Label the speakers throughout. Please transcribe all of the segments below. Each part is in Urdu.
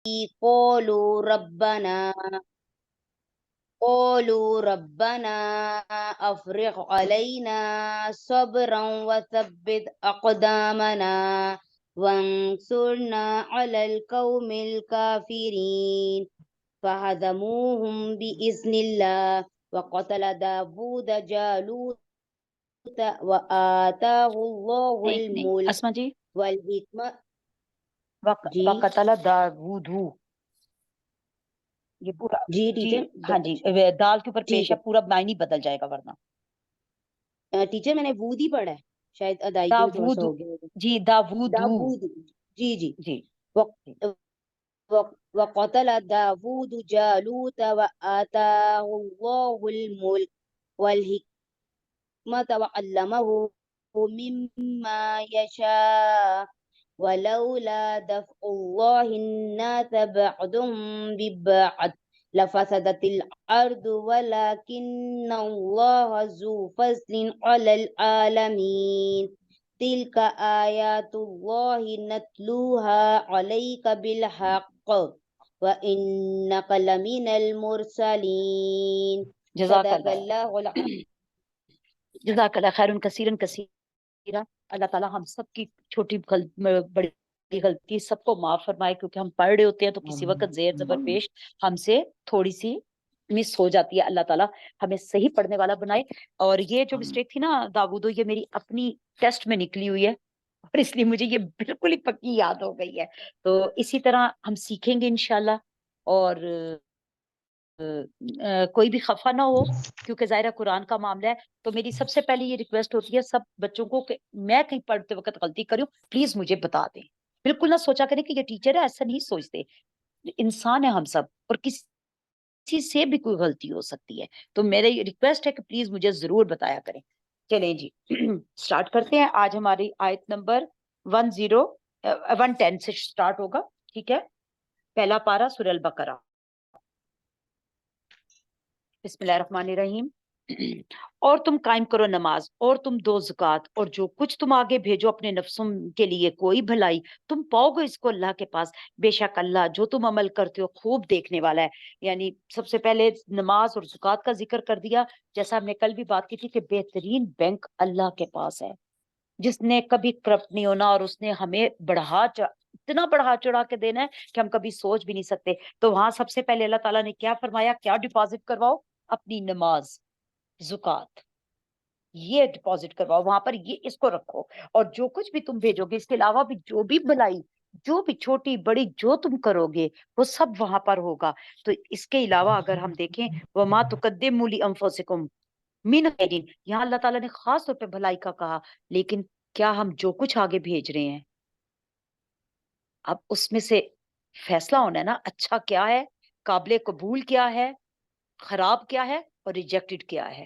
Speaker 1: قالوا ربنا قالوا ربنا أفرغ علينا صبرا وثبت أقدامنا وانصرنا على القوم الكافرين فهزموهم بإذن الله وقتل داود جالوت وآتاه الله
Speaker 2: نہیں
Speaker 1: الملك
Speaker 2: اسما جی،
Speaker 1: والحکمة. جی
Speaker 2: وقتل داود، یہ پورا
Speaker 1: جی
Speaker 2: جی
Speaker 1: ٹیچر
Speaker 2: ہاں جی دال کے اوپر پیش
Speaker 1: ٹھیک
Speaker 2: ہے، پورا معنی بدل جائے گا ورنہ.
Speaker 1: ہے ٹیچر، میں نے وود ہی پڑھا ہے، شاید ادائیگی میں تھوڑا سا
Speaker 2: داود،
Speaker 1: ہو گیا ہوگا.
Speaker 2: جی داود
Speaker 1: داوود. جی جی.
Speaker 2: جی
Speaker 1: وقتل داوود جالوت وآتاه الله الملك والحكمة وعلمه مما يشاء ولولا دفع الله الناس بعضهم ببعض لفسدت الأرض ولكن الله ذو فضل على العالمين تلك آيات الله نتلوها عليك بالحق وإنك لمن المرسلين
Speaker 2: جزاک
Speaker 1: صدق
Speaker 2: اللہ،
Speaker 1: الله العظيم.
Speaker 2: جزاک اللہ خیرن کثیرن کثیرا. اللہ تعالیٰ ہم سب کی چھوٹی بڑی غلطی سب کو معاف فرمائے، کیونکہ ہم پڑھ رہے ہوتے ہیں تو کسی وقت زیر زبر پیش ہم سے تھوڑی سی مس ہو جاتی ہے. اللہ تعالیٰ ہمیں صحیح پڑھنے والا بنائے. اور یہ جو مسٹیک تھی نا داودو، یہ میری اپنی ٹیسٹ میں نکلی ہوئی ہے اور اس لیے مجھے یہ بالکل ہی پکی یاد ہو گئی ہے. تو اسی طرح ہم سیکھیں گے انشاءاللہ. اور کوئی بھی خفا نہ ہو، کیونکہ ظاہرہ قرآن کا معاملہ ہے. تو میری سب سے پہلی یہ ریکویسٹ ہوتی ہے سب بچوں کو کہ میں کہیں پڑھتے وقت غلطی کروں پلیز مجھے بتا دیں. بالکل نہ سوچا کریں کہ یہ ٹیچر ہے، ایسا نہیں سوچتے. انسان ہے ہم سب، اور کسی سے بھی کوئی غلطی ہو سکتی ہے. تو میری ریکویسٹ ہے کہ پلیز مجھے ضرور بتایا کریں. چلیں جی سٹارٹ کرتے ہیں. آج ہماری آیت نمبر 110 سے سٹارٹ ہوگا. ٹھیک ہے، پہلا پارہ سورہ البقرہ. بسم اللہ الرحمن الرحیم. اور تم قائم کرو نماز، اور تم دو زکوٰۃ، اور جو کچھ تم آگے بھیجو اپنے نفسوں کے لیے کوئی بھلائی تم پاؤ گے اس کو اللہ کے پاس. بے شک اللہ جو تم عمل کرتے ہو خوب دیکھنے والا ہے. یعنی سب سے پہلے نماز اور زکوٰۃ کا ذکر کر دیا. جیسا ہم نے کل بھی بات کی تھی کہ بہترین بینک اللہ کے پاس ہے، جس نے کبھی کرپٹ نہیں ہونا، اور اس نے ہمیں اتنا بڑھا چڑھا کے دینا ہے کہ ہم کبھی سوچ بھی نہیں سکتے. تو وہاں سب سے پہلے اللہ تعالیٰ نے کیا فرمایا؟ کیا ڈپازٹ کرواؤ؟ اپنی نماز، زکوٰۃ، یہ ڈپازٹ کرواؤ وہاں پر، یہ اس کو رکھو. اور جو کچھ بھی تم بھیجو گے اس کے علاوہ بھی جو بھی بھلائی، جو بھی چھوٹی بڑی جو تم کرو گے وہ سب وہاں پر ہوگا. تو اس کے علاوہ اگر ہم دیکھیں وَمَا تُقَدِّمُوا لِأَنفُسِكُمْ مِنْ خَيْرٍ، یہاں اللہ تعالیٰ نے خاص طور پہ بھلائی کا کہا. لیکن کیا ہم جو کچھ آگے بھیج رہے ہیں، اب اس میں سے فیصلہ ہونا ہے نا، اچھا کیا ہے، قابل قبول کیا ہے، خراب کیا ہے، اور ریجیکٹڈ کیا ہے.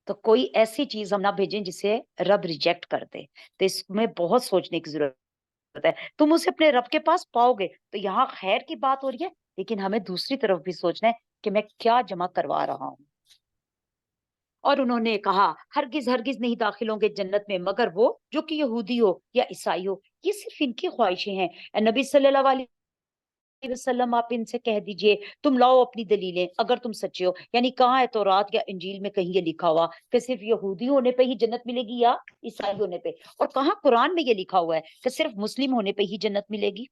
Speaker 2: تو کوئی ایسی چیز ہم نہ بھیجیں جسے رب ریجیکٹ کر دے. تو اس میں بہت سوچنے کی ضرورت ہے. تم اسے اپنے رب کے پاس پاؤ گے. تو یہاں خیر کی بات ہو رہی ہے، لیکن ہمیں دوسری طرف بھی سوچنا ہے کہ میں کیا جمع کروا رہا ہوں. اور انہوں نے کہا ہرگز ہرگز نہیں داخل ہوں گے جنت میں مگر وہ جو کہ یہودی ہو یا عیسائی ہو. یہ صرف ان کی خواہشیں ہیں. اے نبی صلی اللہ علیہ وسلم آپ ان سے کہہ دیجئے تم لاؤ اپنی دلیلیں اگر تم سچے ہو. یعنی کہاں ہے تورات یا انجیل میں کہیں یہ لکھا ہوا کہ صرف یہودی ہونے پہ ہی جنت ملے گی یا عیسائی ہونے پہ؟ اور کہاں قرآن میں یہ لکھا ہوا ہے کہ صرف مسلم ہونے پہ ہی جنت ملے گی؟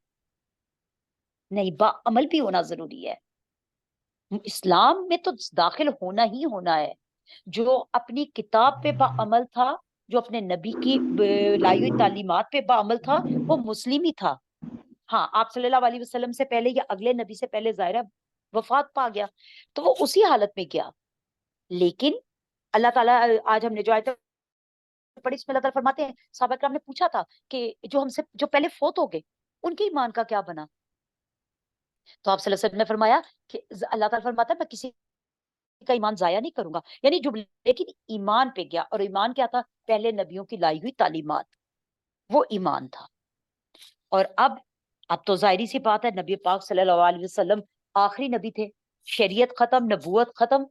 Speaker 2: نہیں، با عمل بھی ہونا ضروری ہے. اسلام میں تو داخل ہونا ہی ہونا ہے. جو اپنی کتاب پہ با عمل تھا، جو اپنے نبی کی لائی ہوئی تعلیمات پہ با عمل تھا، وہ مسلم ہی تھا. ہاں، آپ صلی اللہ علیہ وسلم سے پہلے یا اگلے نبی سے پہلے ظاہرہ وفات پا گیا تو وہ اسی حالت میں گیا. لیکن اللہ تعالیٰ، آج ہم نے جو آیت پڑھی اس میں اللہ تعالیٰ فرماتے ہیں صحابہ کرام نے پوچھا تھا کہ جو ہم سے جو پہلے فوت ہو گئے ان کے ایمان کا کیا بنا؟ تو آپ صلی اللہ علیہ وسلم نے فرمایا کہ اللہ تعالیٰ فرماتا ہے میں کسی کا ایمان ضائع نہیں کروں گا. یعنی جو لیکن ایمان پہ گیا، اور ایمان کیا تھا؟ پہلے نبیوں کی لائی ہوئی تعلیمات، وہ ایمان تھا. اور اب تو ظاہری سی بات ہے نبی پاک صلی اللہ علیہ وسلم آخری نبی تھے، شریعت ختم، نبوت ختم.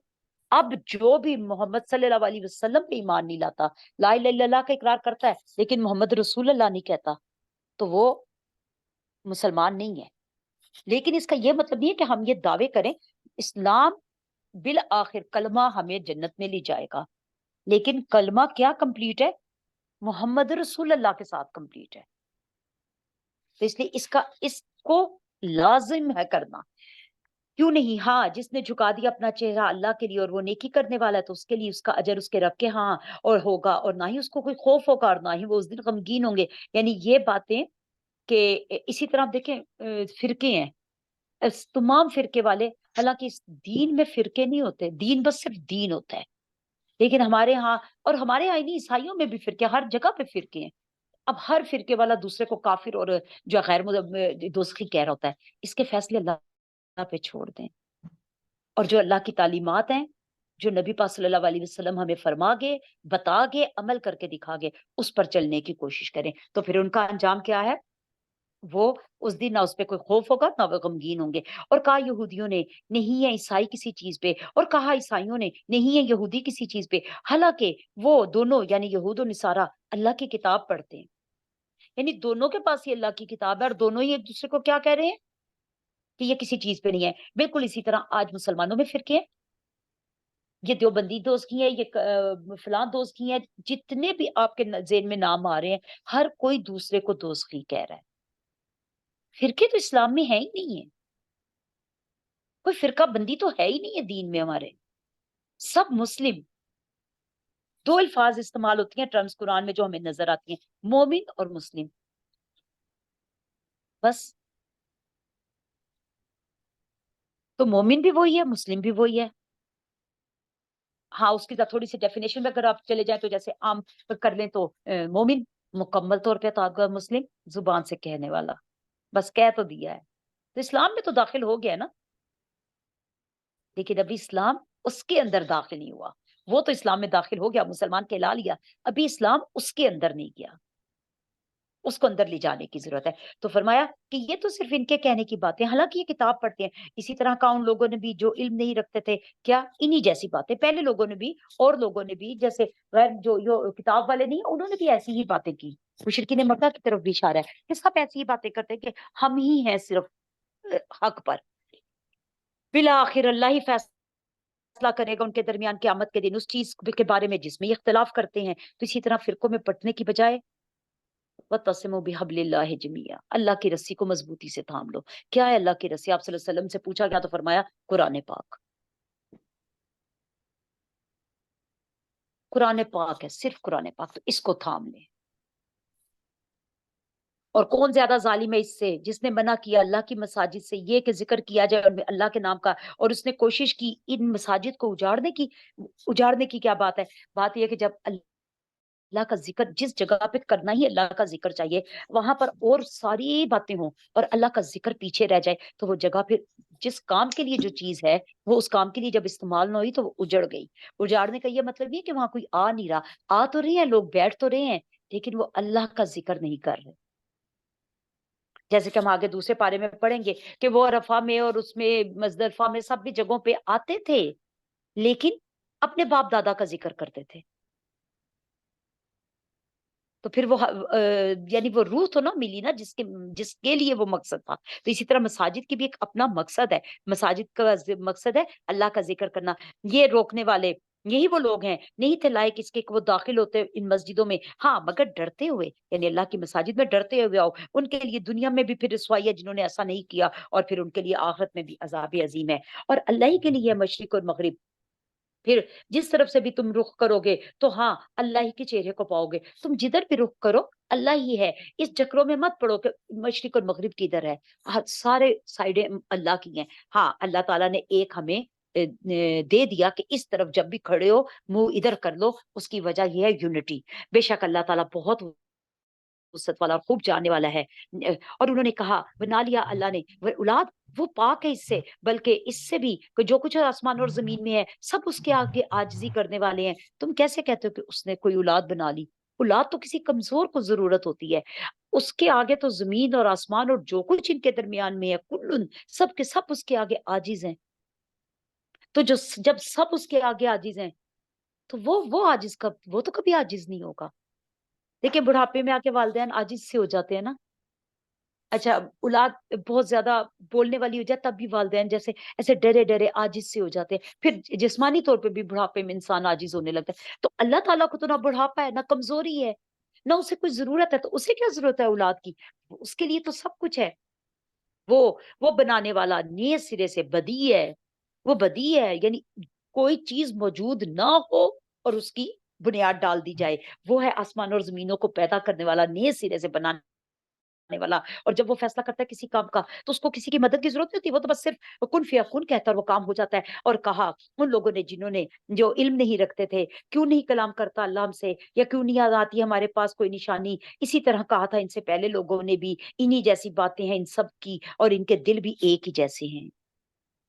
Speaker 2: اب جو بھی محمد صلی اللہ علیہ وسلم پہ ایمان نہیں لاتا، لا الہ الا اللہ کا اقرار کرتا ہے لیکن محمد رسول اللہ نہیں کہتا، تو وہ مسلمان نہیں ہے. لیکن اس کا یہ مطلب نہیں ہے کہ ہم یہ دعوے کریں اسلام بالآخر کلمہ ہمیں جنت میں لے جائے گا، لیکن کلمہ کیا کمپلیٹ ہے؟ محمد رسول اللہ کے ساتھ کمپلیٹ ہے. تو اس لیے اس کو لازم ہے کرنا. کیوں نہیں؟ ہاں، جس نے جھکا دیا اپنا چہرہ اللہ کے لیے اور وہ نیکی کرنے والا ہے تو اس کے لیے اس کا اجر اس کے رب کے ہاں اور ہوگا، اور نہ ہی اس کو کوئی خوف ہوگا اور نہ ہی وہ اس دن غمگین ہوں گے. یعنی یہ باتیں کہ اسی طرح آپ دیکھیں فرقے ہیں، تمام فرقے والے، حالانکہ اس دین میں فرقے نہیں ہوتے، دین بس صرف دین ہوتا ہے. لیکن ہمارے ہاں، اور ہمارے یہاں نہیں، عیسائیوں میں بھی فرقے، ہر جگہ پہ فرقے ہیں. اب ہر فرقے والا دوسرے کو کافر اور جو غیر دوزخی کہہ رہا ہوتا ہے. اس کے فیصلے اللہ پہ چھوڑ دیں، اور جو اللہ کی تعلیمات ہیں، جو نبی پاک صلی اللہ علیہ وسلم ہمیں فرما گے، بتا گے، عمل کر کے دکھا گے، اس پر چلنے کی کوشش کریں. تو پھر ان کا انجام کیا ہے؟ وہ اس دن نہ اس پہ کوئی خوف ہوگا نہ وہ غمگین ہوں گے. اور کہا یہودیوں نے نہیں ہے عیسائی کسی چیز پہ، اور کہا عیسائیوں نے نہیں ہے یہودی کسی چیز پہ، حالانکہ وہ دونوں یعنی یہود و نصارہ اللہ کی کتاب پڑھتے ہیں. یعنی دونوں کے پاس یہ اللہ کی کتاب ہے، اور دونوں ہی ایک دوسرے کو کیا کہہ رہے ہیں کہ یہ کسی چیز پہ نہیں ہے. بالکل اسی طرح آج مسلمانوں میں فرقے ہیں، یہ دیوبندی دوست کی ہیں، یہ فلاں دوست کی ہیں، جتنے بھی آپ کے ذہن میں نام آ رہے ہیں، ہر کوئی دوسرے کو دوست ہی کہہ رہا ہے. فرقے تو اسلام میں ہے ہی نہیں ہے، کوئی فرقہ بندی تو ہے ہی نہیں ہے دین میں ہمارے. سب مسلم. دو الفاظ استعمال ہوتی ہیں ٹرمز قرآن میں جو ہمیں نظر آتی ہیں، مومن اور مسلم، بس. تو مومن بھی وہی ہے، مسلم بھی وہی ہے. ہاں، اس کی تھوڑی سی ڈیفینیشن میں اگر آپ چلے جائیں تو جیسے عام کر لیں تو مومن مکمل طور پہ تو مسلم زبان سے کہنے والا، بس کہہ تو دیا ہے. تو اسلام میں تو داخل ہو گیا نا، لیکن ابھی اسلام اس کے اندر داخل نہیں ہوا. وہ تو اسلام میں داخل ہو گیا، مسلمان کہلا لیا، ابھی اسلام اس کے اندر نہیں گیا، اس کو اندر لے جانے کی ضرورت ہے. تو فرمایا کہ یہ تو صرف ان کے کہنے کی باتیں، حالانکہ یہ کتاب پڑھتے ہیں. اسی طرح کا ان لوگوں نے بھی جو علم نہیں رکھتے تھے، کیا انہی جیسی باتیں پہلے لوگوں نے بھی، اور لوگوں نے بھی جیسے غیر جو کتاب والے نہیں، انہوں نے بھی ایسی ہی باتیں کی. مشرکین مکہ کی طرف بھی اشارہ ہے کہ سب ایسی ہی باتیں کرتے ہیں کہ ہم ہی ہیں صرف حق پر. بالآخر اللہ ہی فیصلہ کرے گا ان کے درمیان قیامت کے دن اس چیز کے بارے میں جس میں یہ اختلاف کرتے ہیں. تو اسی طرح فرقوں میں بٹنے کی بجائے وَتَعْتَصِمُوا بِحَبْلِ اللَّهِ جَمِيعًا، اللہ کی رسی کو مضبوطی سے تھام لو. کیا ہے اللہ کی رسی؟ آپ صلی اللہ علیہ وسلم سے پوچھا گیا تو فرمایا قرآن پاک. قرآن پاک ہے، صرف قرآن پاک، تو اس کو تھام لیں. اور کون زیادہ ظالم ہے اس سے، جس نے منع کیا اللہ کی مساجد سے یہ کہ ذکر کیا جائے ان میں اللہ کے نام کا، اور اس نے کوشش کی ان مساجد کو اجاڑنے کی. اجاڑنے کی کیا بات ہے؟ بات یہ کہ جب اللہ کا ذکر جس جگہ پہ کرنا ہی اللہ کا ذکر چاہیے، وہاں پر اور ساری باتیں ہوں اور اللہ کا ذکر پیچھے رہ جائے، تو وہ جگہ پھر جس کام کے لیے جو چیز ہے وہ اس کام کے لیے جب استعمال نہ ہوئی تو وہ اجڑ گئی. اجاڑنے کا یہ مطلب نہیں ہے کہ وہاں کوئی آ نہیں رہا، آ تو رہے ہیں لوگ، بیٹھ تو رہے ہیں، لیکن وہ اللہ کا ذکر نہیں کر رہے. جیسے کہ ہم آگے دوسرے پارے میں پڑھیں گے کہ وہ عرفہ میں اور اس میں مزدلفہ میں سب بھی جگہوں پہ آتے تھے، لیکن اپنے باپ دادا کا ذکر کرتے تھے. تو پھر وہ یعنی وہ روح تو نہ ملی نا جس کے لیے وہ مقصد تھا. تو اسی طرح مساجد کی بھی ایک اپنا مقصد ہے. مساجد کا مقصد ہے اللہ کا ذکر کرنا. یہ روکنے والے یہی وہ لوگ ہیں، نہیں تھے لائق اس کے کہ وہ داخل ہوتے ان مسجدوں میں، ہاں مگر ڈرتے ہوئے، یعنی اللہ کی مساجد میں ڈرتے ہوئے آؤ. ان کے لیے دنیا میں بھی پھر رسوائی ہے جنہوں نے ایسا نہیں کیا، اور پھر ان کے لیے آخرت میں بھی عذاب عظیم ہے. اور اللہ ہی کے لیے ہے مشرق اور مغرب. پھر جس طرف سے بھی تم رخ کرو گے تو ہاں اللہ ہی کے چہرے کو پاؤ گے. تم جدھر بھی رخ کرو اللہ ہی ہے. اس چکروں میں مت پڑو کہ مشرق اور مغرب کدھر ہے، سارے سائڈیں اللہ کی ہیں. ہاں اللہ تعالیٰ نے ایک ہمیں دے دیا کہ اس طرف جب بھی کھڑے ہو منہ ادھر کر لو، اس کی وجہ یہ ہے یونٹی. بے شک اللہ تعالیٰ بہت وسعت والا اور خوب جاننے والا ہے. اور انہوں نے کہا بنا لیا اللہ نے وہ اولاد، وہ پاک ہے اس سے، بلکہ اس سے بھی کہ جو کچھ آسمان اور زمین میں ہے سب اس کے آگے عاجزی کرنے والے ہیں. تم کیسے کہتے ہو کہ اس نے کوئی اولاد بنا لی؟ اولاد تو کسی کمزور کو ضرورت ہوتی ہے. اس کے آگے تو زمین اور آسمان اور جو کچھ ان کے درمیان میں ہے کلن، سب کے سب اس کے آگے عاجز ہیں. تو جب سب اس کے آگے عاجز ہیں تو وہ عاجز وہ تو کبھی عاجز نہیں ہوگا. دیکھیں بڑھاپے میں آ کے والدین عاجز سے ہو جاتے ہیں نا. اچھا اولاد بہت زیادہ بولنے والی ہو جائے تب بھی والدین جیسے ایسے ڈرے ڈرے عاجز سے ہو جاتے ہیں، پھر جسمانی طور پہ بھی بڑھاپے میں انسان عاجز ہونے لگتا ہے. تو اللہ تعالیٰ کو تو نہ بڑھاپا ہے نہ کمزوری ہے، نہ اسے کوئی ضرورت ہے، تو اسے کیا ضرورت ہے اولاد کی؟ اس کے لیے تو سب کچھ ہے. وہ وہ بنانے والا نیز سرے سے بدی ہے. وہ بدی ہے یعنی کوئی چیز موجود نہ ہو اور اس کی بنیاد ڈال دی جائے. وہ ہے آسمان اور زمینوں کو پیدا کرنے والا، نیز سرے سے بنانے والا. اور جب وہ فیصلہ کرتا ہے کسی کام کا تو اس کو کسی کی مدد کی ضرورت نہیں ہوتی، وہ تو بس صرف کن فیکون کہتا ہے اور وہ کام ہو جاتا ہے. اور کہا ان لوگوں نے جنہوں نے جو علم نہیں رکھتے تھے، کیوں نہیں کلام کرتا اللہ ہم سے، یا کیوں نہیں آتی ہمارے پاس کوئی نشانی. اسی طرح کہا تھا ان سے پہلے لوگوں نے بھی، انہی جیسی باتیں ہیں ان سب کی، اور ان کے دل بھی ایک ہی جیسے ہیں.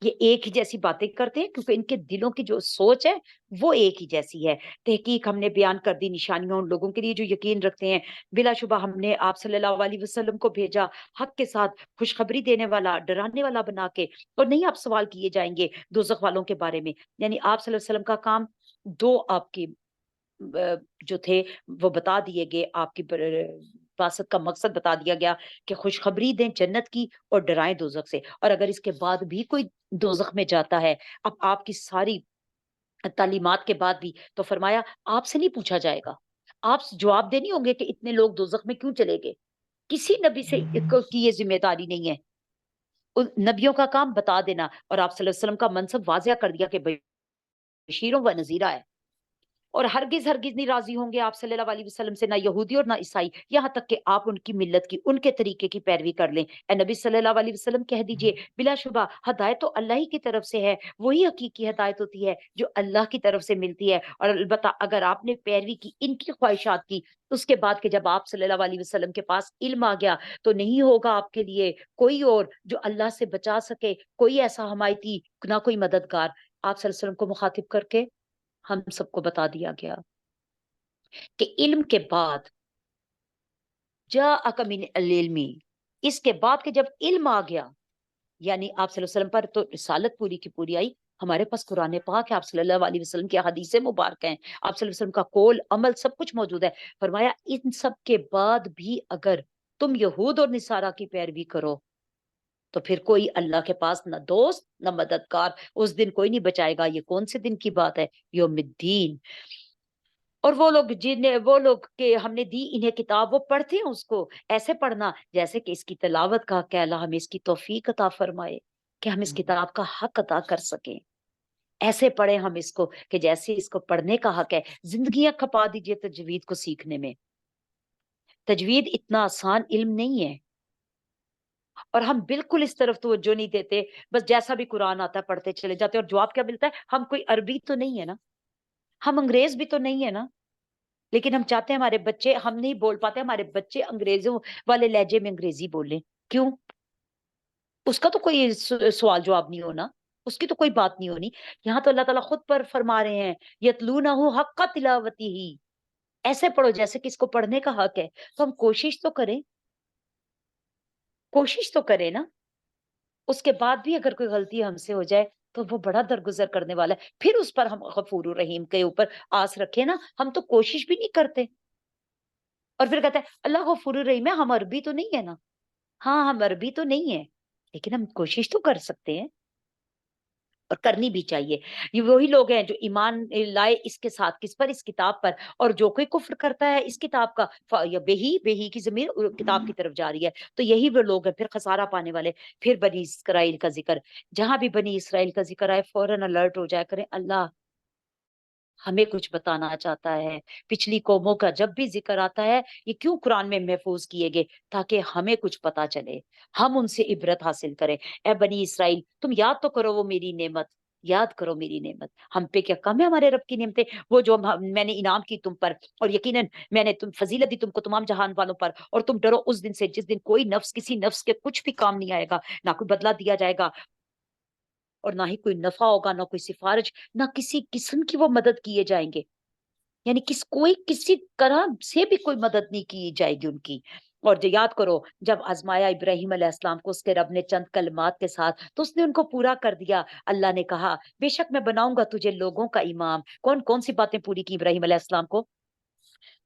Speaker 2: یہ ایک ہی جیسی باتیں کرتے ہیں کیونکہ ان کے دلوں کی جو سوچ ہے وہ ایک ہی جیسی ہے. تحقیق ہم نے بیان کر دی نشانیاں ان لوگوں کے لیے جو یقین رکھتے ہیں. بلا شبہ ہم نے آپ صلی اللہ علیہ وسلم کو بھیجا حق کے ساتھ، خوشخبری دینے والا، ڈرانے والا بنا کے. اور نہیں آپ سوال کیے جائیں گے دوزخ والوں کے بارے میں. یعنی آپ صلی اللہ علیہ وسلم کا کام دو آپ کی جو تھے وہ بتا دیے گئے، آپ کی باسط کا مقصد بتا دیا گیا کہ خوشخبری دیں جنت کی اور ڈرائیں دوزخ سے. اور اگر اس کے بعد بھی کوئی دوزخ میں جاتا ہے، اب آپ کی ساری تعلیمات کے بعد بھی، تو فرمایا آپ سے نہیں پوچھا جائے گا، آپ جواب دے نہیں ہوں گے کہ اتنے لوگ دوزخ میں کیوں چلے گئے. کسی نبی سے کی یہ ذمہ داری نہیں ہے. ان نبیوں کا کام بتا دینا. اور آپ صلی اللہ علیہ وسلم کا منصب واضح کر دیا کہ بشیروں و نذیرہ ہے. اور ہرگز ہرگز نہیں راضی ہوں گے آپ صلی اللہ علیہ وسلم سے، نہ یہودی اور نہ عیسائی، یہاں تک کہ آپ ان کی ملت کی، ان کے طریقے کی پیروی کر لیں. اے نبی صلی اللہ علیہ وسلم کہہ دیجئے بلا شبہ ہدایت تو اللہ ہی کی طرف سے ہے، وہی حقیقی ہدایت ہوتی ہے جو اللہ کی طرف سے ملتی ہے. اور البتہ اگر آپ نے پیروی کی ان کی خواہشات کی، اس کے بعد کہ جب آپ صلی اللہ علیہ وسلم کے پاس علم آ گیا، تو نہیں ہوگا آپ کے لیے کوئی اور جو اللہ سے بچا سکے، کوئی ایسا حمایتی نہ کوئی مددگار. آپ صلی اللہ علیہ وسلم کو مخاطب کر کے ہم سب کو بتا دیا گیا کہ علم کے بعد جاءک من العلم، اس کے بعد کہ جب علم آ گیا، یعنی آپ صلی اللہ علیہ وسلم پر تو رسالت پوری کی پوری آئی. ہمارے پاس قرآن پاک ہے، آپ صلی اللہ علیہ وسلم کی حدیث مبارک ہیں، آپ صلی اللہ علیہ وسلم کا قول عمل سب کچھ موجود ہے. فرمایا ان سب کے بعد بھی اگر تم یہود اور نصارہ کی پیروی کرو تو پھر کوئی اللہ کے پاس نہ دوست نہ مددگار. اس دن کوئی نہیں بچائے گا. یہ کون سے دن کی بات ہے؟ یوم الدین. اور وہ لوگ جنہیں وہ لوگ کہ ہم نے دی انہیں کتاب، وہ پڑھتے ہیں اس کو ایسے پڑھنا جیسے کہ اس کی تلاوت کا، کہ اللہ ہمیں اس کی توفیق عطا فرمائے کہ ہم اس کتاب کا حق ادا کر سکیں. ایسے پڑھیں ہم اس کو کہ جیسے اس کو پڑھنے کا حق ہے. زندگیاں کھپا دیجئے تجوید کو سیکھنے میں. تجوید اتنا آسان علم نہیں ہے، اور ہم بالکل اس طرف توجہ نہیں دیتے. بس جیسا بھی قرآن آتا ہے پڑھتے چلے جاتے ہیں. اور جواب کیا ملتا ہے؟ ہم کوئی عربی تو نہیں ہے نا، ہم انگریز بھی تو نہیں ہے نا، لیکن ہم چاہتے ہیں ہمارے بچے، ہم نہیں بول پاتے، ہمارے بچے انگریزوں والے لہجے میں انگریزی بولیں. کیوں؟ اس کا تو کوئی سوال جواب نہیں ہونا، اس کی تو کوئی بات نہیں ہونی. یہاں تو اللہ تعالیٰ خود پر فرما رہے ہیں یتلونہ حق تلاوتی ہی، ایسے پڑھو جیسے کہ اس کو پڑھنے کا حق ہے. تو ہم کوشش تو کریں، کوشش تو کریں نا. اس کے بعد بھی اگر کوئی غلطی ہم سے ہو جائے تو وہ بڑا درگزر کرنے والا ہے. پھر اس پر ہم غفور الرحیم کے اوپر آس رکھے نا. ہم تو کوشش بھی نہیں کرتے، اور پھر کہتے ہیں اللہ غفور الرحیم ہے. ہم عربی تو نہیں ہے نا. ہاں ہم عربی تو نہیں ہے، لیکن ہم کوشش تو کر سکتے ہیں، اور کرنی بھی چاہیے. یہ وہی لوگ ہیں جو ایمان لائے اس کے ساتھ، کس پر؟ اس کتاب پر. اور جو کوئی کفر کرتا ہے اس کتاب کا، یا بہی کی ضمیر کتاب کی طرف جا رہی ہے، تو یہی وہ لوگ ہیں پھر خسارہ پانے والے. پھر بنی اسرائیل کا ذکر، جہاں بھی بنی اسرائیل کا ذکر آئے فوراً الرٹ ہو جایا کریں، اللہ ہمیں کچھ بتانا چاہتا ہے. پچھلی قوموں کا جب بھی ذکر آتا ہے یہ کیوں قرآن میں محفوظ کیے گئے؟ تاکہ ہمیں کچھ پتا چلے، ہم ان سے عبرت حاصل کریں. اے بنی اسرائیل تم یاد تو کرو وہ میری نعمت، یاد کرو میری نعمت. ہم پہ کیا کم ہے ہمارے رب کی نعمتیں؟ وہ جو میں نے انعام کی تم پر، اور یقیناً میں نے تم فضیلت دی تم کو تمام جہان والوں پر. اور تم ڈرو اس دن سے جس دن کوئی نفس کسی نفس کے کچھ بھی کام نہیں آئے گا، نہ کوئی بدلہ دیا جائے گا، اور نہ ہی کوئی نفع ہوگا، نہ کوئی سفارش، نہ کسی قسم کی وہ مدد کیے جائیں گے. یعنی کوئی کسی طرح سے بھی کوئی مدد نہیں کی جائے گی ان کی. اور جو یاد کرو جب آزمایا ابراہیم علیہ السلام کو اس کے رب نے چند کلمات کے ساتھ، تو اس نے ان کو پورا کر دیا. اللہ نے کہا بے شک میں بناؤں گا تجھے لوگوں کا امام. کون کون سی باتیں پوری کی ابراہیم علیہ السلام کو؟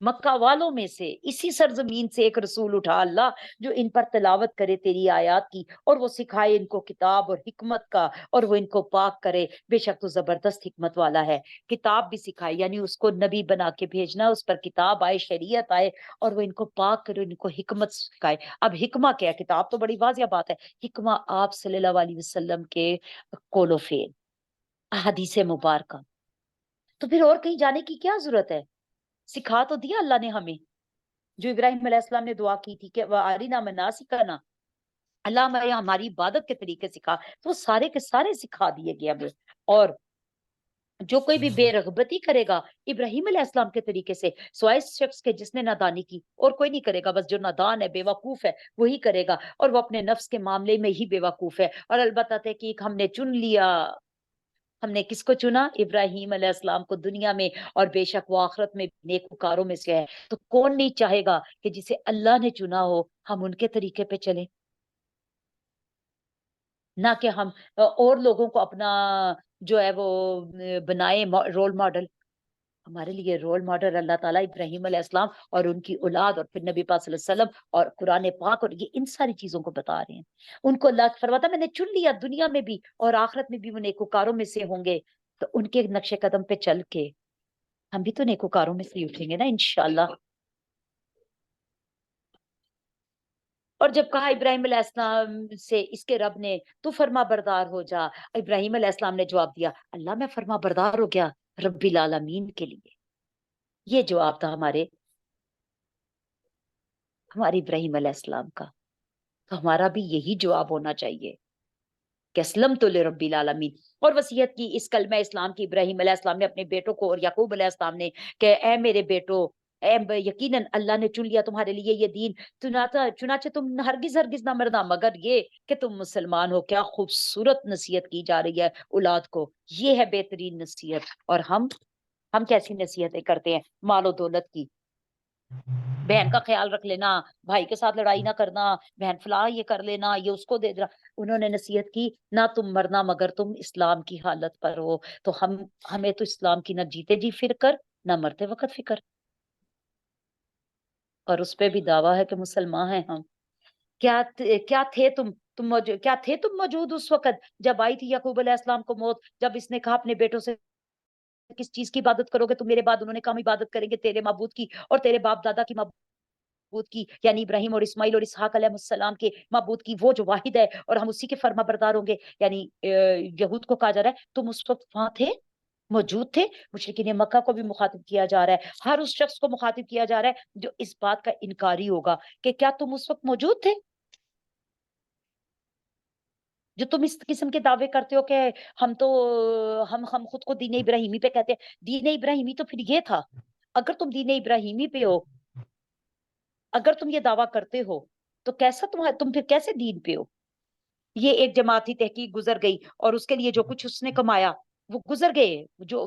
Speaker 2: مکہ والوں میں سے اسی سرزمین سے ایک رسول اٹھا اللہ جو ان پر تلاوت کرے تیری آیات کی اور وہ سکھائے ان کو کتاب اور حکمت کا اور وہ ان کو پاک کرے، بے شک تو زبردست حکمت والا ہے۔ کتاب بھی سکھائے یعنی اس کو نبی بنا کے بھیجنا، اس پر کتاب آئے، شریعت آئے اور وہ ان کو پاک کرے، ان کو حکمت سکھائے۔ اب حکمہ کیا ہے؟ کتاب تو بڑی واضح بات ہے، حکمہ آپ صلی اللہ علیہ وسلم کے قول و فعل، احادیث مبارکہ، تو پھر اور کہیں جانے کی کیا ضرورت ہے؟ سکھا تو دیا اللہ نے ہمیں، جو ابراہیم علیہ السلام نے دعا کی تھی کہ وَأَرِنَا مَنَاسِكَنَا، اللہ ہمیں ہماری عبادت کے طریقے سکھا، تو وہ سارے کے سارے سکھا دیے گئے ہمیں۔ اور جو کوئی بھی بے رغبتی کرے گا ابراہیم علیہ السلام کے طریقے سے، سوائے اس شخص کے جس نے نادانی کی، اور کوئی نہیں کرے گا، بس جو نادان ہے، بے وقوف ہے، وہی کرے گا، اور وہ اپنے نفس کے معاملے میں ہی بے وقوف ہے۔ اور البتہ تحقیق ہم نے چن لیا، ہم نے کس کو چنا؟ ابراہیم علیہ السلام کو دنیا میں، اور بے شک وہ آخرت میں نیکوکاروں میں سے ہے۔ تو کون نہیں چاہے گا کہ جسے اللہ نے چنا ہو ہم ان کے طریقے پہ چلیں، نہ کہ ہم اور لوگوں کو اپنا جو ہے وہ بنائے رول ماڈل۔ ہمارے لیے رول ماڈل اللہ تعالیٰ ابراہیم علیہ السلام اور ان کی اولاد، اور پھر نبی پاک صلی اللہ علیہ وسلم اور قرآن پاک، اور یہ ان ساری چیزوں کو بتا رہے ہیں۔ ان کو اللہ فرماتا میں نے چن لیا دنیا میں بھی اور آخرت میں بھی، وہ نیکوکاروں میں سے ہوں گے۔ تو ان کے نقش قدم پہ چل کے ہم بھی تو نیکوکاروں میں سے ہی اٹھیں گے نا انشاءاللہ۔ اور جب کہا ابراہیم علیہ السلام سے اس کے رب نے تو فرما بردار ہو جا، ابراہیم علیہ السلام نے جواب دیا اللہ میں فرما بردار ہو گیا رب العالمین کے لیے۔ یہ جواب تھا ہمارے ابراہیم علیہ السلام کا۔ تو ہمارا بھی یہی جواب ہونا چاہیے کہ اسلم تو لرب العالمین۔ اور وصیت کی اس کلمہ اسلام کی ابراہیم علیہ السلام نے اپنے بیٹوں کو اور یعقوب علیہ السلام نے کہ اے میرے بیٹو، یقیناً اللہ نے چن لیا تمہارے لیے یہ دین، چنانچہ تم ہرگز ہرگز نہ مرنا مگر یہ کہ تم مسلمان ہو۔ کیا خوبصورت نصیحت کی جا رہی ہے اولاد کو، یہ ہے بہترین نصیحت۔ اور ہم کیسی نصیحتیں کرتے ہیں؟ مال و دولت کی، بہن کا خیال رکھ لینا، بھائی کے ساتھ لڑائی نہ کرنا، بہن فلاں یہ کر لینا، یہ اس کو دے دینا۔ انہوں نے نصیحت کی نہ تم مرنا مگر تم اسلام کی حالت پر ہو۔ تو ہمیں تو اسلام کی نہ جیتے جی فکر نہ مرتے وقت فکر، اور اس پہ بھی دعویٰ ہے کہ مسلمان ہیں ہم۔ کیا تھے تم موجود اس وقت جب آئی تھی یعقوب علیہ السلام کو موت، جب اس نے کہا اپنے بیٹوں سے کس چیز کی عبادت کرو گے تم میرے بعد؟ انہوں نے کہا ہم عبادت کریں گے تیرے معبود کی اور تیرے باپ دادا کی معبود کی، یعنی ابراہیم اور اسماعیل اور اسحاق علیہ السلام کے معبود کی، وہ جو واحد ہے، اور ہم اسی کے فرما بردار ہوں گے۔ یعنی یہود کو کہا جا رہا ہے تم اس وقت وہاں تھے، موجود تھے۔ مشرکین مکہ کو بھی مخاطب کیا جا رہا ہے، ہر اس شخص کو مخاطب کیا جا رہا ہے جو اس بات کا انکاری ہوگا کہ کیا تم اس وقت موجود تھے؟ جو تم اس قسم کے دعوے کرتے ہو کہ ہم خود کو دین ابراہیمی پہ کہتے ہیں۔ دین ابراہیمی تو پھر یہ تھا، اگر تم دین ابراہیمی پہ ہو، اگر تم یہ دعویٰ کرتے ہو تو تم پھر کیسے دین پہ ہو؟ یہ ایک جماعتی تحقیق گزر گئی اور اس کے لیے جو کچھ اس نے کمایا وہ گزر گئے، جو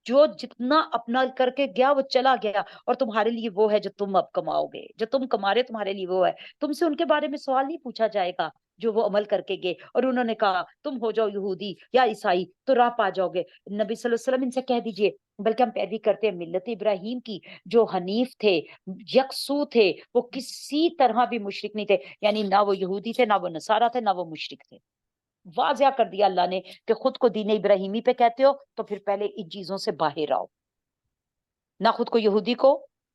Speaker 2: جو جتنا اپنا کر کے گیا وہ چلا گیا، اور تمہارے لیے وہ ہے جو تم اب کماؤ گے، جو تم کما رہے تمہارے لیے وہ ہے۔ تم سے ان کے بارے میں سوال نہیں پوچھا جائے گا جو وہ عمل کر کے گئے۔ اور انہوں نے کہا تم ہو جاؤ یہودی یا عیسائی تو راہ پا جاؤ گے۔ نبی صلی اللہ علیہ وسلم ان سے کہہ دیجئے بلکہ ہم پیروی کرتے ہیں ملت ابراہیم کی، جو حنیف تھے، یکسو تھے، وہ کسی طرح بھی مشرک نہیں تھے، یعنی نہ وہ یہودی تھے، نہ وہ نصارہ تھے، نہ وہ مشرک تھے۔ واضح کر دیا اللہ نے کہ خود کو دین ابراہیمی پہ کہتے ہو تو پھر پہلے ان چیزوں سے باہر آؤ، نہ خود کو یہودی کو،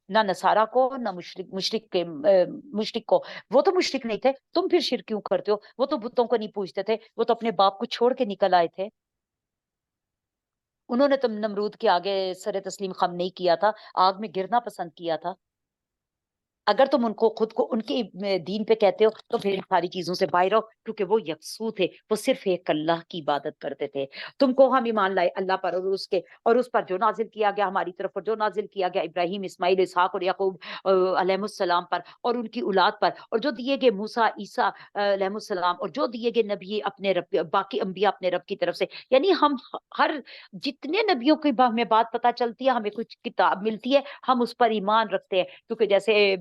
Speaker 2: نہ نصارہ کو، نہ مشرک کو۔ وہ تو مشرک نہیں تھے، تم پھر شرک کیوں کرتے ہو؟ وہ تو بتوں کو نہیں پوجتے تھے، وہ تو اپنے باپ کو چھوڑ کے نکل آئے تھے۔ انہوں نے تم نمرود کے آگے سر تسلیم خم نہیں کیا تھا، آگ میں گرنا پسند کیا تھا۔ اگر تم ان کو خود کو ان کے دین پہ کہتے ہو تو پھر ان ساری چیزوں سے باہر رہو، کیونکہ وہ یکسو تھے، وہ صرف ایک اللہ کی عبادت کرتے تھے۔ تم کو ہم ایمان لائے اللہ پر اور اس پر جو نازل کیا گیا ہماری طرف، اور جو نازل کیا گیا ابراہیم، اسماعیل، اسحاق اور یعقوب علیہ السلام پر اور ان کی اولاد پر، اور جو دیے گئے موسیٰ، عیسیٰ علیہ السلام، اور جو دیے گئے نبی اپنے رب، باقی انبیاء اپنے رب کی طرف سے۔ یعنی ہم ہر جتنے نبیوں کی ہمیں بات پتہ چلتی ہے، ہمیں کچھ کتاب ملتی ہے، ہم اس پر ایمان رکھتے ہیں، کیونکہ جیسے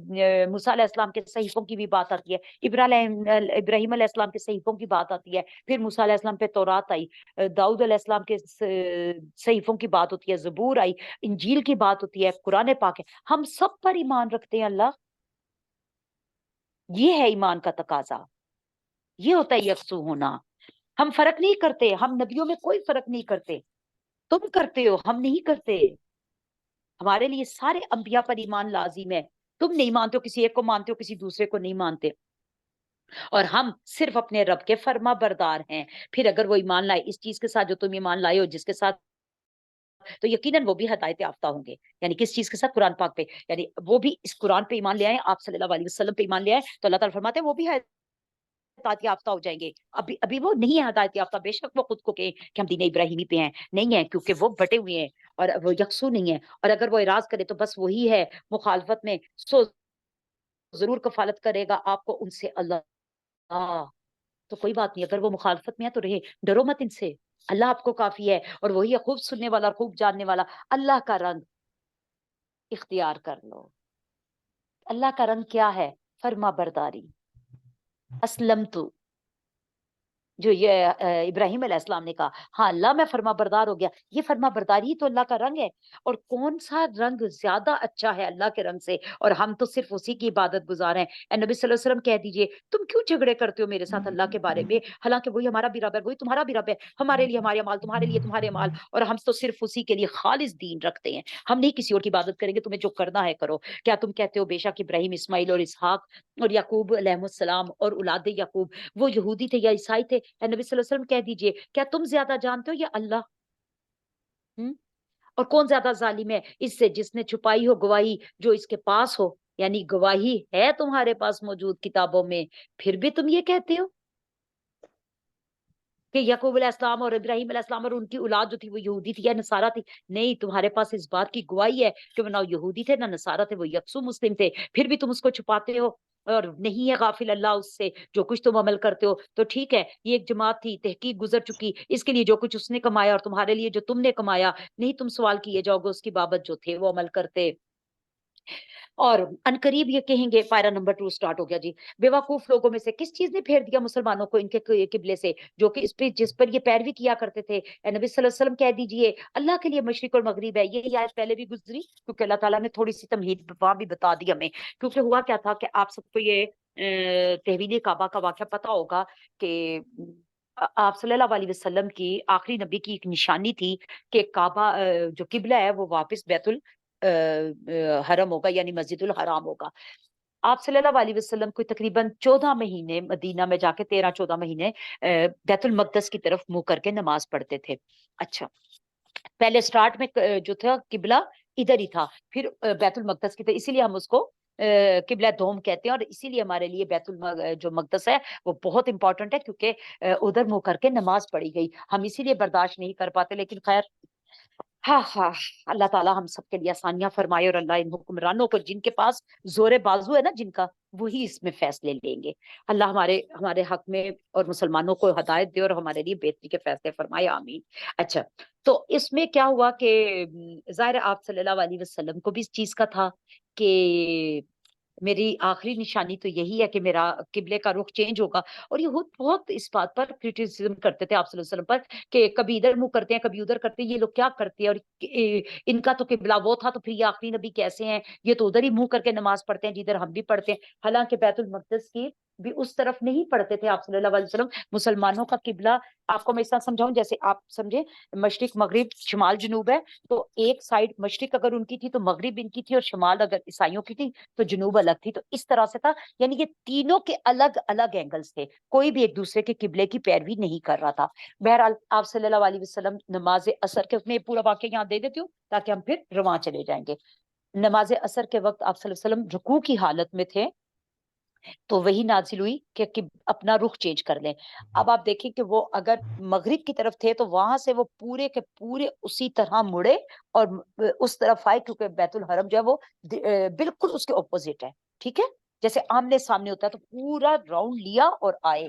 Speaker 2: موسیٰ علیہ السلام کے صحیفوں کی بھی بات آتی ہے، ابراہیم علیہ السلام کے صحیفوں کی بات آتی ہے، پھر موسیٰ علیہ السلام پہ تورات آئی، داؤد علیہ السلام کے صحیفوں کی بات ہوتی ہے، زبور آئی، انجیل کی بات ہوتی ہے، قرآن پاک ہے، ہم سب پر ایمان رکھتے ہیں اللہ۔ یہ ہے ایمان کا تقاضا، یہ ہوتا ہے یکسو ہونا۔ ہم فرق نہیں کرتے، ہم نبیوں میں کوئی فرق نہیں کرتے، تم کرتے ہو ہم نہیں کرتے، ہمارے لیے سارے انبیاء پر ایمان لازم ہے۔ تم نہیں مانتے ہو، کسی ایک کو مانتے ہو، کسی دوسرے کو نہیں مانتے، اور ہم صرف اپنے رب کے فرما بردار ہیں۔ پھر اگر وہ ایمان لائے اس چیز کے ساتھ جو تم ایمان لائے ہو، جس کے ساتھ، تو یقیناً وہ بھی ہدایت یافتہ ہوں گے۔ یعنی کس چیز کے ساتھ؟ قرآن پاک پہ، یعنی وہ بھی اس قرآن پہ ایمان لے آئے، آپ صلی اللہ علیہ وسلم پہ ایمان لے آئے، تو اللہ تعالیٰ فرماتے ہیں وہ بھی ہدایت یافتہ ہو جائیں گے۔ ابھی وہ نہیں ہے ہدایت یافتہ، بے شک وہ خود کو کہیں کہ ہم دین ابراہیمی پہ ہیں، نہیں ہے، کیونکہ وہ بٹے ہوئے ہیں اور وہ یکسو نہیں ہے، اور اگر وہ اعراض کرے تو بس وہی ہے مخالفت میں، سو ضرور کفالت کرے گا آپ کو ان سے اللہ۔ تو کوئی بات نہیں، اگر وہ مخالفت میں ہے تو رہے، ڈرو مت ان سے، اللہ آپ کو کافی ہے، اور وہی ہے خوب سننے والا اور خوب جاننے والا۔ اللہ کا رنگ اختیار کر لو۔ اللہ کا رنگ کیا ہے؟ فرما برداری۔ اسلمت، جو یہ ابراہیم علیہ السلام نے کہا، ہاں اللہ میں فرما بردار ہو گیا، یہ فرما برداری ہی تو اللہ کا رنگ ہے۔ اور کون سا رنگ زیادہ اچھا ہے اللہ کے رنگ سے؟ اور ہم تو صرف اسی کی عبادت گزار ہیں۔ اے نبی صلی اللہ علیہ وسلم کہہ دیجئے، تم کیوں جھگڑے کرتے ہو میرے ساتھ اللہ کے بارے میں، حالانکہ وہی ہمارا بھی رب ہے، وہی تمہارا بھی رب ہے، ہمارے لیے ہمارے اعمال، تمہارے لیے تمہارے اعمال، اور ہم تو صرف اسی کے لیے خالص دین رکھتے ہیں، ہم نہیں کسی اور کی عبادت کریں گے، تمہیں جو کرنا ہے کرو۔ کیا تم کہتے ہو بے شک ابراہیم، اسماعیل اور اسحاق اور یعقوب علیہ السلام اور اولاد یعقوب وہ یہودی تھے یا عیسائی تھے؟ اے نبی صلی اللہ علیہ وسلم کہہ دیجئے، کیا تم زیادہ جانتے ہو یا اللہ؟ ہم؟ اور کون زیادہ ظالم ہے اس سے جس نے چھپائی ہو گواہی جو اس کے پاس ہو، یعنی گواہی ہے تمہارے پاس موجود کتابوں میں، پھر بھی تم یہ کہتے ہو کہ یعقوب علیہ السلام اور ابراہیم علیہ السلام اور ان کی اولاد جو تھی وہ یہودی تھی یا نصارہ تھی؟ نہیں، تمہارے پاس اس بات کی گواہی ہے کہ وہ نہ یہودی تھے نہ نصارہ تھے، وہ یکسو مسلم تھے، پھر بھی تم اس کو چھپاتے ہو، اور نہیں ہے غافل اللہ اس سے جو کچھ تم عمل کرتے ہو۔ تو ٹھیک ہے، یہ ایک جماعت تھی، تحقیق گزر چکی، اس کے لیے جو کچھ اس نے کمایا اور تمہارے لیے جو تم نے کمایا، نہیں تم سوال کیے جاؤ گے اس کی بابت جو تھے وہ عمل کرتے۔ اور انقریب یہ کہیں گے، پائرا نمبر 2 سٹارٹ ہو گیا جی۔ بیوقوف لوگوں میں سے کس چیز نے پھیر دیا مسلمانوں کو ان کے قبلے سے، جو کہ اس پہ جس پر یہ پیروی کیا کرتے تھے؟ اے نبی صلی اللہ علیہ وسلم کہہ دیجئے، اللہ کے لیے مشرق اور مغرب ہے۔ یہ آیت پہلے بھی گزری، کیونکہ اللہ تعالیٰ نے تھوڑی سی تمہید وہاں بھی بتا دی ہمیں، کیونکہ ہوا کیا تھا کہ آپ سب کو یہ تحویل کعبہ کا واقعہ پتا ہوگا کہ آپ صلی اللہ علیہ وسلم کی آخری نبی کی ایک نشانی تھی کہ کعبہ جو قبلہ ہے وہ واپس بیت حرم ہوگا، یعنی مسجد الحرام ہوگا۔ آپ صلی اللہ علیہ وسلم کو تقریباً 14 مہینے مدینہ میں جا کے 13-14 مہینے بیت المقدس کی طرف منہ کر کے نماز پڑھتے تھے۔ اچھا، پہلے سٹارٹ میں جو تھا قبلہ ادھر ہی تھا، پھر بیت المقدس کی طرف، اسی لیے ہم اس کو قبلہ دوم کہتے ہیں، اور اسی لیے ہمارے لیے جو مقدس ہے وہ بہت امپورٹنٹ ہے، کیونکہ ادھر منہ کر کے نماز پڑھی گئی، ہم اسی لیے برداشت نہیں کر پاتے، لیکن خیر، ہاں ہاں، اللہ تعالیٰ ہم سب کے لیے آسانیاں فرمائے، اور اللہ ان حکمرانوں کو جن کے پاس زور بازو ہے نا جن کا، وہی اس میں فیصلے لیں گے۔ اللہ ہمارے حق میں اور مسلمانوں کو ہدایت دے اور ہمارے لیے بہتری کے فیصلے فرمائے، آمین۔ اچھا، تو اس میں کیا ہوا کہ ظاہر آپ صلی اللہ علیہ وسلم کو بھی اس چیز کا تھا کہ میری آخری نشانی تو یہی ہے کہ میرا قبلے کا رخ چینج ہوگا، اور یہ بہت اس بات پر کرٹیسزم کرتے تھے آپ صلی اللہ علیہ وسلم پر کہ کبھی ادھر منہ کرتے ہیں کبھی ادھر کرتے ہیں، یہ لوگ کیا کرتے ہیں، اور ان کا تو قبلہ وہ تھا تو پھر یہ آخری نبی کیسے ہیں، یہ تو ادھر ہی منہ کر کے نماز پڑھتے ہیں جدھر ہم بھی پڑھتے ہیں، حالانکہ بیت المقدس کی بھی اس طرف نہیں پڑھتے تھے آپ صلی اللہ علیہ وسلم۔ مسلمانوں کا قبلہ آپ کو میں اس طرح سمجھاؤں، جیسے آپ سمجھے مشرق مغرب شمال جنوب ہے، تو ایک سائڈ مشرق اگر ان کی تھی تو مغرب ان کی تھی، اور شمال اگر عیسائیوں کی تھی تو جنوب الگ تھی، تو اس طرح سے تھا، یعنی یہ تینوں کے الگ الگ اینگلز تھے، کوئی بھی ایک دوسرے کے قبلے کی پیروی نہیں کر رہا تھا۔ بہرحال آپ صلی اللہ علیہ وسلم نماز اثر کے، میں پورا واقعہ یہاں دے دیتی ہوں تاکہ ہم پھر رواں چلے جائیں گے۔ نماز اثر کے وقت آپ صلی اللہ علیہ وسلم رکوع کی حالت میں تھے، تو وہی نازل ہوئی کہ اپنا رخ چینج کر لیں۔ اب آپ دیکھیں کہ وہ اگر مغرب کی طرف تھے تو وہاں سے وہ پورے کے پورے اسی طرح مڑے اور اس طرف آئے، کیونکہ بیت الحرم جو ہے وہ بالکل اس کے اپوزٹ ہے، ٹھیک ہے، جیسے آمنے سامنے ہوتا ہے، تو پورا راؤنڈ لیا اور آئے۔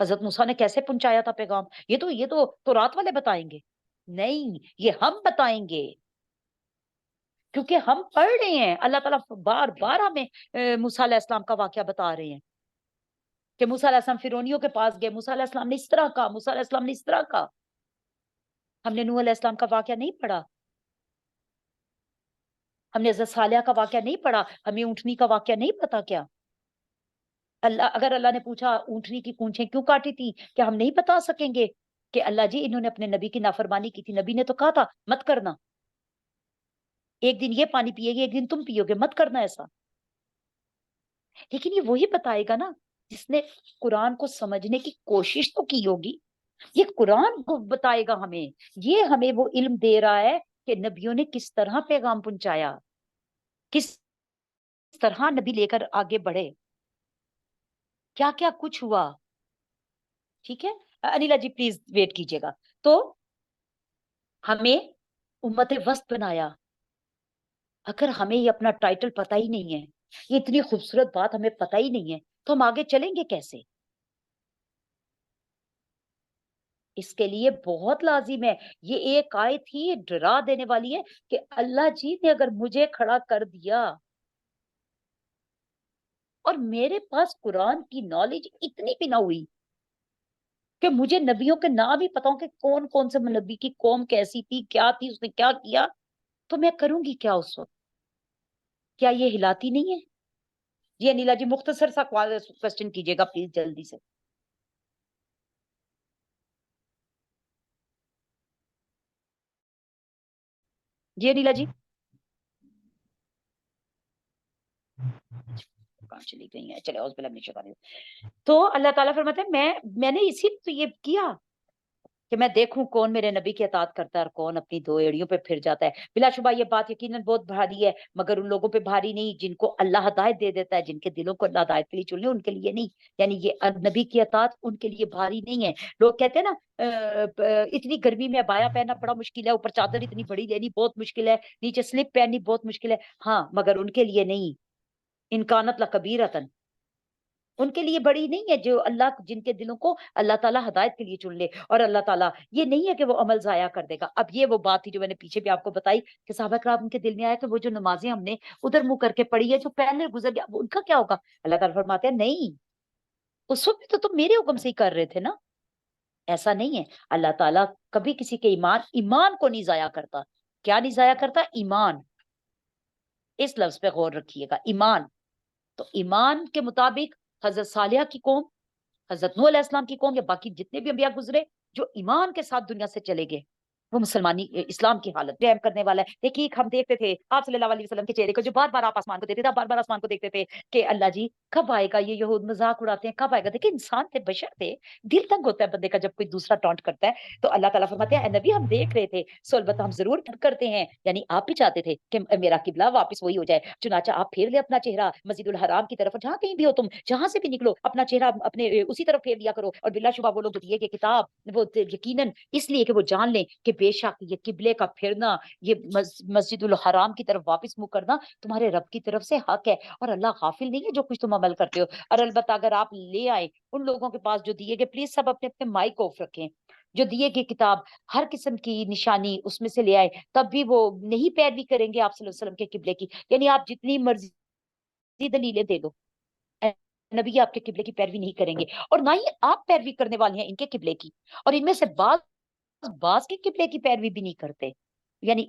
Speaker 2: حضرت موسیٰ نے کیسے پہنچایا تھا پیغام؟ یہ تو رات والے بتائیں گے؟ نہیں، یہ ہم بتائیں گے، کیونکہ ہم پڑھ رہے ہیں۔ اللہ تعالیٰ بار بار ہمیں موسیٰ علیہ السلام کا واقعہ بتا رہے ہیں کہ موسیٰ علیہ السلام فرعونیوں کے پاس گئے، موسیٰ علیہ السلام نے اس طرح کہا، موسیٰ علیہ السلام نے اس طرح کہا۔ ہم نے نوح علیہ السلام کا واقعہ نہیں پڑھا، ہم نے حضرت صالحہ کا واقعہ نہیں پڑھا، ہمیں اونٹنی کا واقعہ نہیں پتا کیا؟ اگر اللہ نے پوچھا اونٹنی کی پونچھیں کیوں کاٹی تھی، کیا ہم نہیں بتا سکیں گے کہ اللہ جی انہوں نے اپنے نبی کی نافرمانی کی تھی، نبی نے تو کہا تھا مت کرنا، ایک دن یہ پانی پیے گے، ایک دن تم پیو گے، مت کرنا ایسا۔ لیکن یہ وہی بتائے گا نا جس نے قرآن کو سمجھنے کی کوشش تو کی ہوگی۔ یہ قرآن کو بتائے گا ہمیں، یہ ہمیں وہ علم دے رہا ہے کہ نبیوں نے کس طرح پیغام پہنچایا، کس طرح نبی لے کر آگے بڑھے، کیا کیا کچھ ہوا۔ ٹھیک ہے انیلا جی، پلیز ویٹ کیجئے گا۔ تو ہمیں امت وسط بنایا۔ اگر ہمیں یہ اپنا ٹائٹل پتہ ہی نہیں ہے، یہ اتنی خوبصورت بات ہمیں پتہ ہی نہیں ہے، تو ہم آگے چلیں گے کیسے؟ اس کے لیے بہت لازم ہے، یہ ایک آیت ہی ڈرا دینے والی ہے کہ اللہ جی نے اگر مجھے کھڑا کر دیا اور میرے پاس قرآن کی نالج اتنی بھی نہ ہوئی کہ مجھے نبیوں کے نام بھی پتا ہوں کہ کون کون سے نبی کی قوم کیسی تھی، کیا تھی، اس نے کیا کیا، تو میں کروں گی کیا اس وقت؟ کیا یہ ہلاتی نہیں ہے؟ جی انیلا جی مختصر سا کوشچن کیجیے گا پلیز جلدی سے۔ جی انیلا جی کہاں چلی گئی ہیں؟ چلے اعوذ باللہ من الشیطان الرجیم۔ تو اللہ تعالیٰ فرماتے ہیں میں نے اسی لیے تو یہ کیا کہ میں دیکھوں کون میرے نبی کی اطاعت کرتا ہے اور کون اپنی دو ایڑیوں پہ پھر جاتا ہے۔ بلا شبہ یہ بات یقیناً بہت بھاری ہے، مگر ان لوگوں پہ بھاری نہیں جن کو اللہ ہدایت دے دیتا ہے، جن کے دلوں کو اللہ ہدایت کے لیے چن لے، ان کے لیے نہیں۔ یعنی یہ نبی کی اطاعت ان کے لیے بھاری نہیں ہے۔ لوگ کہتے ہیں نا اتنی گرمی میں عبایا پہننا بڑا مشکل ہے، اوپر چادر اتنی بڑی لینی بہت مشکل ہے، نیچے سلپ پہننی بہت مشکل ہے۔ ہاں مگر ان کے لیے نہیں، انکانت لکبیرتن، ان کے لیے بڑی نہیں ہے جو اللہ جن کے دلوں کو اللہ تعالیٰ ہدایت کے لیے چن لے۔ اور اللہ تعالیٰ یہ نہیں ہے کہ وہ عمل ضائع کر دے گا۔ اب یہ وہ بات تھی جو میں نے پیچھے بھی آپ کو بتائی کہ صحابہ کرام ان کے دل میں آیا کہ وہ جو نمازیں ہم نے ادھر منہ کر کے پڑھی ہے، جو پہلے گزر گیا، ان کا کیا ہوگا؟ اللہ تعالیٰ فرماتے ہیں نہیں، اس وقت تو تم میرے حکم سے ہی کر رہے تھے نا۔ ایسا نہیں ہے، اللہ تعالیٰ کبھی کسی کے ایمان کو نہیں ضائع کرتا۔ کیا نہیں ضائع کرتا؟ ایمان۔ اس لفظ پہ غور رکھیے گا، ایمان۔ تو ایمان کے مطابق حضرت صالحہ کی قوم، حضرت نوح علیہ السلام کی قوم، یا باقی جتنے بھی انبیاء گزرے جو ایمان کے ساتھ دنیا سے چلے گئے، وہ مسلمانی اسلام کی حالت رحم کرنے والا ہے۔ دیکھیے ایک ہم دیکھتے تھے آپ صلی اللہ علیہ وسلم کے چہرے کو، جو بار بار آپ آسمان کو دیکھتے تھے، آپ بار بار آسمان کو دیکھتے تھے کہ اللہ جی کب آئے گا، یہ یہود مذاق اڑاتے ہیں کب آئے گا۔ دیکھیں انسان تھے، بشر تھے، دل تنگ ہوتا ہے بندے کا جب کوئی دوسرا ٹانٹ کرتا ہے۔ تو اللہ تعالیٰ فرماتے ہیں اے نبی ہم دیکھ رہے تھے، سو البتہ ہم ضرور کرتے ہیں، یعنی آپ بھی چاہتے تھے کہ میرا قبلہ واپس وہی ہو جائے، چنانچہ آپ پھیر لے اپنا چہرہ مسجد الحرام کی طرف، اور جہاں کہیں بھی ہو تم، جہاں سے بھی نکلو اپنا چہرہ اپنے اسی طرف پھیر لیا کرو۔ اور بلا شبہ وہ لوگ دیے کہ کتاب وہ یقیناً اس لیے کہ وہ جان لیں کہ بے شک یہ قبلے کا پھرنا، یہ مسجد الحرام کی طرف واپس منہ کرنا تمہارے رب کی طرف سے حق ہے، اور اللہ غافل نہیں ہے جو کچھ تم عمل کرتے ہو۔ اور البتہ اگر آپ لے آئے ان لوگوں کے پاس جو دیے گئے، پلیز سب اپنے اپنے مائک آف رکھیں، جو دیے گئے کتاب ہر قسم کی نشانی اس میں سے لے آئے، تب بھی وہ نہیں پیروی کریں گے آپ صلی اللہ علیہ وسلم کے قبلے کی۔ یعنی آپ جتنی مرضی دلیلیں دے دو، نبی آپ کے قبلے کی پیروی نہیں کریں گے، اور نہ ہی آپ پیروی کرنے والے ہیں ان کے قبلے کی، اور ان میں سے بعض کے قبلے کی پیروی بھی نہیں کرتے۔ یعنی